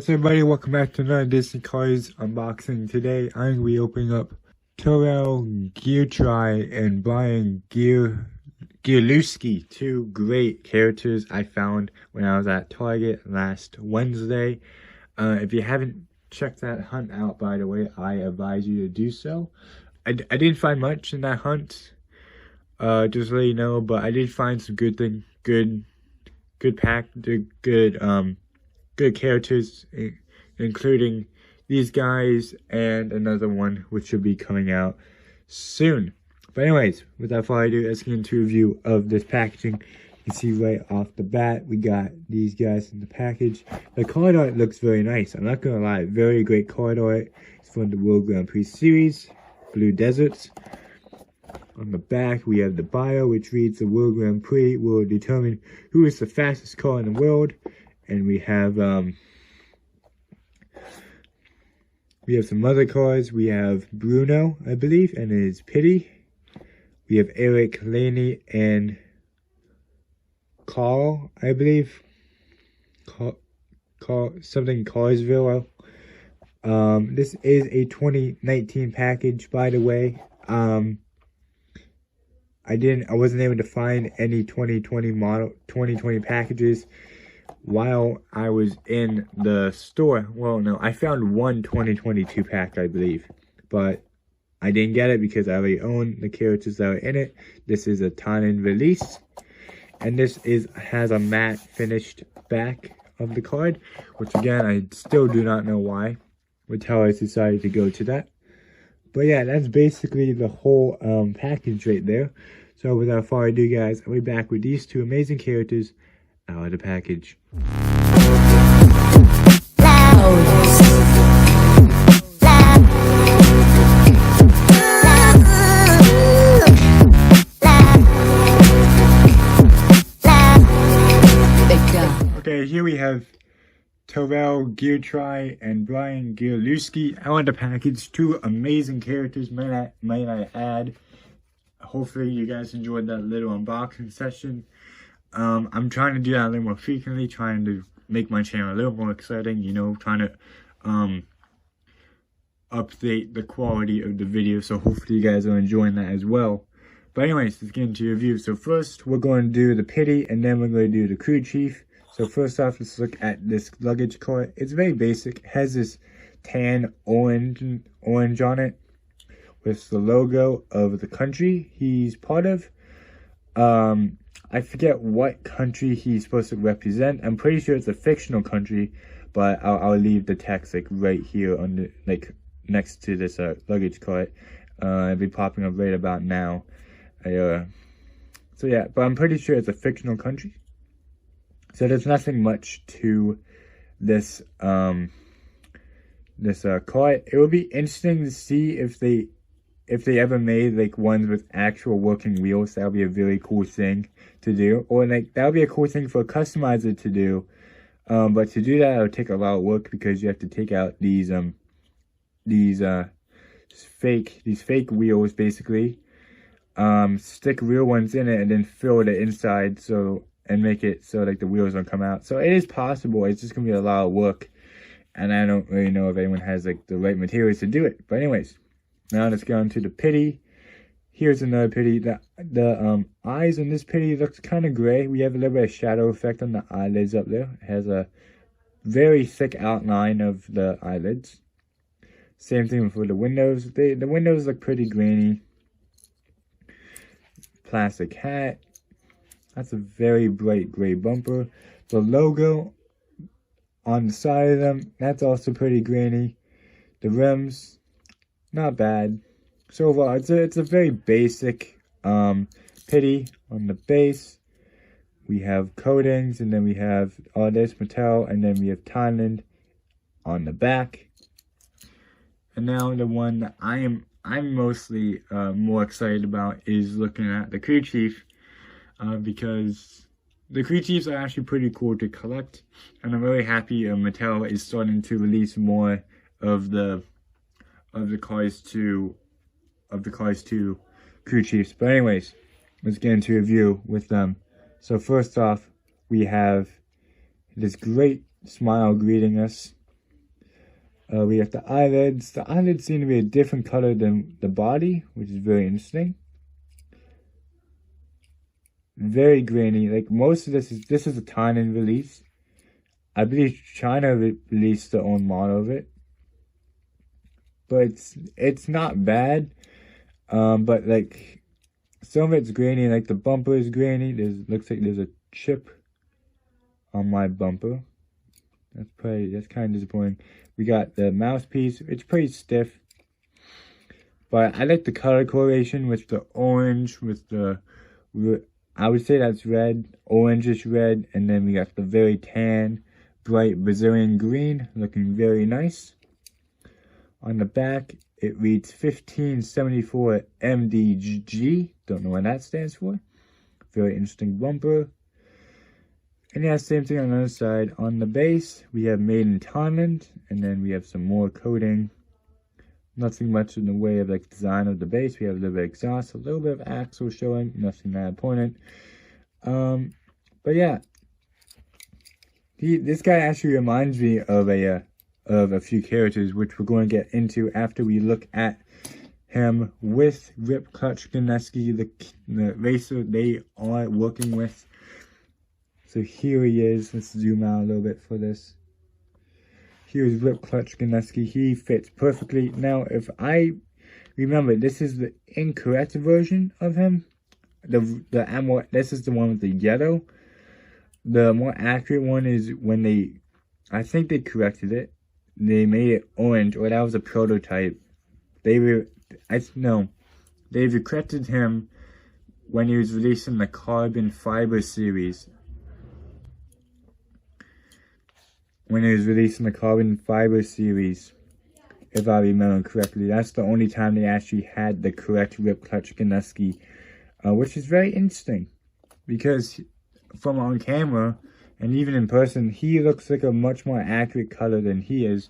What's up, everybody? Welcome back to another Disney Cars unboxing. Today, I'm going to be opening up Terrell Geartry and Gearlooski, two great characters I found when I was at Target last Wednesday. If you haven't checked that hunt out, by the way, I advise you to do so. I didn't find much in that hunt, just to let you know, but I did find some good characters, including these guys and another one which should be coming out soon. But anyways, without further ado, let's get into a review of this packaging. You can see right off the bat, we got these guys in the package. The card art looks very nice. I'm not gonna lie, very great card art. It's from the World Grand Prix Series, Blue Deserts. On the back, we have the bio, which reads, "The World Grand Prix will determine who is the fastest car in the world." And we have some other cars. We have Bruno, I believe, and his Pity. We have Eric, Laney, and Carl, I believe. Something Carsville. This is a 2019 package, by the way. I wasn't able to find any 2020 packages while I was in the store. Well, no, I found one 2022 pack, I believe, but I didn't get it because I already own the characters that are in it. This is a Tannen release, and this has a matte finished back of the card, which again, I still do not know why Mattel decided to go to that. But yeah, that's basically the whole package right there. So without further ado, guys, I'll be back with these two amazing characters out of the package. Okay, here we have Terrell Geartry and Gearlooski out of the package. Two amazing characters, might I add. Hopefully you guys enjoyed that little unboxing session. I'm trying to do that a little more frequently, trying to make my channel a little more exciting, you know, trying to update the quality of the video, so hopefully you guys are enjoying that as well. But anyways, let's get into the review. So first, we're going to do the Pity, and then we're going to do the Crew Chief. So first off, let's look at this luggage cart. It's very basic. It has this tan orange on it with the logo of the country he's part of. I forget what country he's supposed to represent. I'm pretty sure it's a fictional country, but I'll leave the text like right here on the next to this luggage cart. It'll be popping up right about now. So yeah, but I'm pretty sure it's a fictional country. So there's nothing much to this cart. It would be interesting to see if they ever made like ones with actual working wheels. That would be a really cool thing to do, or like that would be a cool thing for a customizer to do. But to do that, it would take a lot of work because you have to take out these fake wheels basically, stick real ones in it, and then fill the inside and make it so like the wheels don't come out. So it is possible. It's just gonna be a lot of work, and I don't really know if anyone has like the right materials to do it. But anyways. Now let's go into the Pity. Here's another Pity. The eyes on this Pity looks kind of gray. We have a little bit of shadow effect on the eyelids up there. It has a very thick outline of the eyelids. Same thing for the windows. The windows look pretty grainy. Plastic hat. That's a very bright gray bumper. The logo on the side of them, that's also pretty grainy. The rims, not bad. So overall, it's a very basic Pity. On the base, we have coatings, and then we have all this Mattel, and then we have Thailand on the back. And now the one that I'm mostly more excited about is looking at the Crew Chief, because the Crew Chiefs are actually pretty cool to collect, and I'm really happy Mattel is starting to release more of the Cars 2 Crew Chiefs. But anyways, let's get into a review with them. So first off, we have this great smile greeting us. We got the eyelids. The eyelids seem to be a different color than the body, which is very interesting. Very grainy. Like most of this is a Thailand release. I believe China released their own model of it, but it's not bad. But like some of it's grainy. Like the bumper is grainy. Looks like there's a chip on my bumper. That's kind of disappointing. We got the mouthpiece. It's pretty stiff, but I like the color correlation with the orange, with the, I would say that's red, orangish red, and then we got the very tan, bright Brazilian green, looking very nice. On the back, it reads 1574 MDG. Don't know what that stands for. Very interesting bumper. And yeah, same thing on the other side. On the base, we have made in Thailand, and then we have some more coating. Nothing much in the way of like design of the base. We have a little bit of exhaust, a little bit of axle showing, nothing that important. But yeah, this guy actually reminds me of a few characters, which we're going to get into after we look at him with Rip Clutch Gearlooski, the racer they are working with. So here he is. Let's zoom out a little bit for this. Here's Rip Clutch Gearlooski. He fits perfectly. Now, if I remember, this is the incorrect version of him. This is the one with the yellow. The more accurate one is when I think they corrected it. They made it orange, or that was a prototype. They've corrected him when he was releasing the carbon fiber series. When he was releasing the carbon fiber series, if I remember correctly. That's the only time they actually had the correct Rip Clutch Gearlooski, which is very interesting, because from on camera and even in person, he looks like a much more accurate color than he is.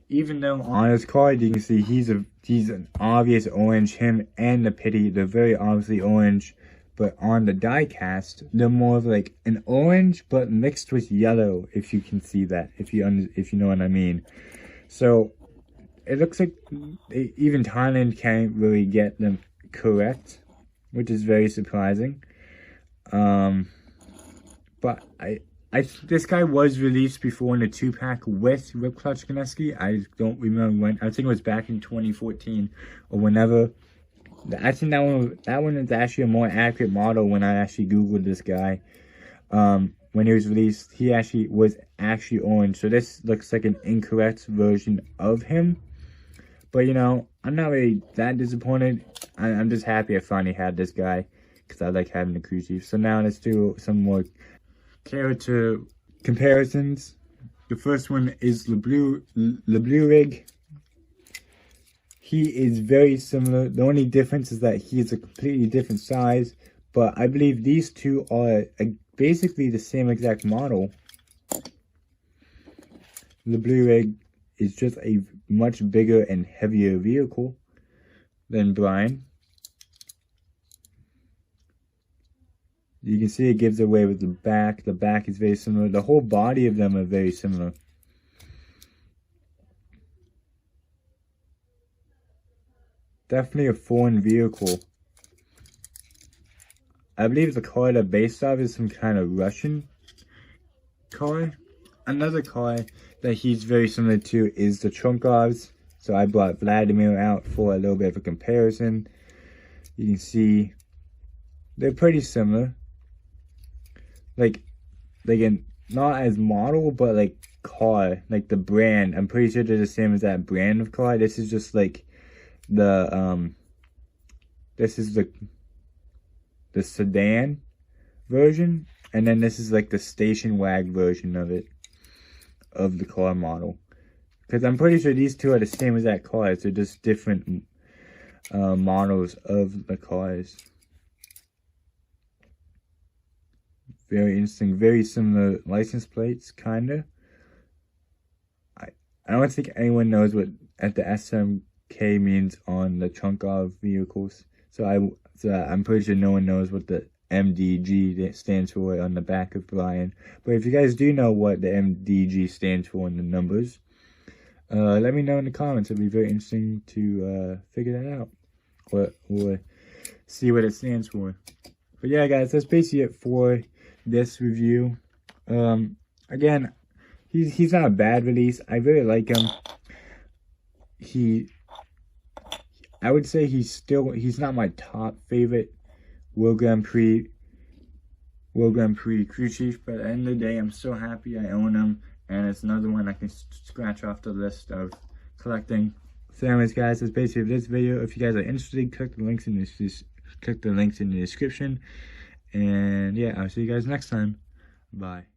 Even though on his card you can see he's an obvious orange. Him and the Pity, they're very obviously orange. But on the die cast, they're more of like an orange, but mixed with yellow. If you can see that, if you know what I mean. So it looks like even Thailand can't really get them correct, which is very surprising. But this guy was released before in a 2-pack with Rip Clutch Gearlooski. I don't remember when. I think it was back in 2014 or whenever. I think that one is actually a more accurate model. When I actually googled this guy, when he was released, he was actually orange. So this looks like an incorrect version of him. But you know, I'm not really that disappointed. I'm just happy I finally had this guy, because I like having the crew chief. So now let's do some more character comparisons. The first one is Le Blue Rig. He is very similar. The only difference is that he is a completely different size. But I believe these two are basically the same exact model. The Blue Rig is just a much bigger and heavier vehicle than Brian. You can see it gives away with the back. The back is very similar. The whole body of them are very similar. Definitely a foreign vehicle. I believe the car they're based off is some kind of Russian car. Another car that he's very similar to is the Chunkovs. So I brought Vladimir out for a little bit of a comparison. You can see they're pretty similar. Like not as model, but like car, like the brand. I'm pretty sure they're the same as that brand of car. This is just like this is the sedan version, and then this is like the station wagon version of it, of the car model, because I'm pretty sure these two are the same as that car. They're just different models of the cars. Very interesting, very similar license plates, kinda. I don't think anyone knows what at the SMK means on the Chunkov vehicles. So I'm pretty sure no one knows what the MDG stands for on the back of Brian. But if you guys do know what the MDG stands for in the numbers, let me know in the comments. It'd be very interesting to figure that out, or see what it stands for. But yeah, guys, that's basically it for this review. Again, he's not a bad release. I really like him. I would say he's not my top favorite World Grand Prix crew chief, but at the end of the day, I'm so happy I own him, and it's another one I can scratch off the list of collecting. So anyways, guys, that's basically this video. If you guys are interested, click the links in the description, and yeah, I'll see you guys next time. Bye.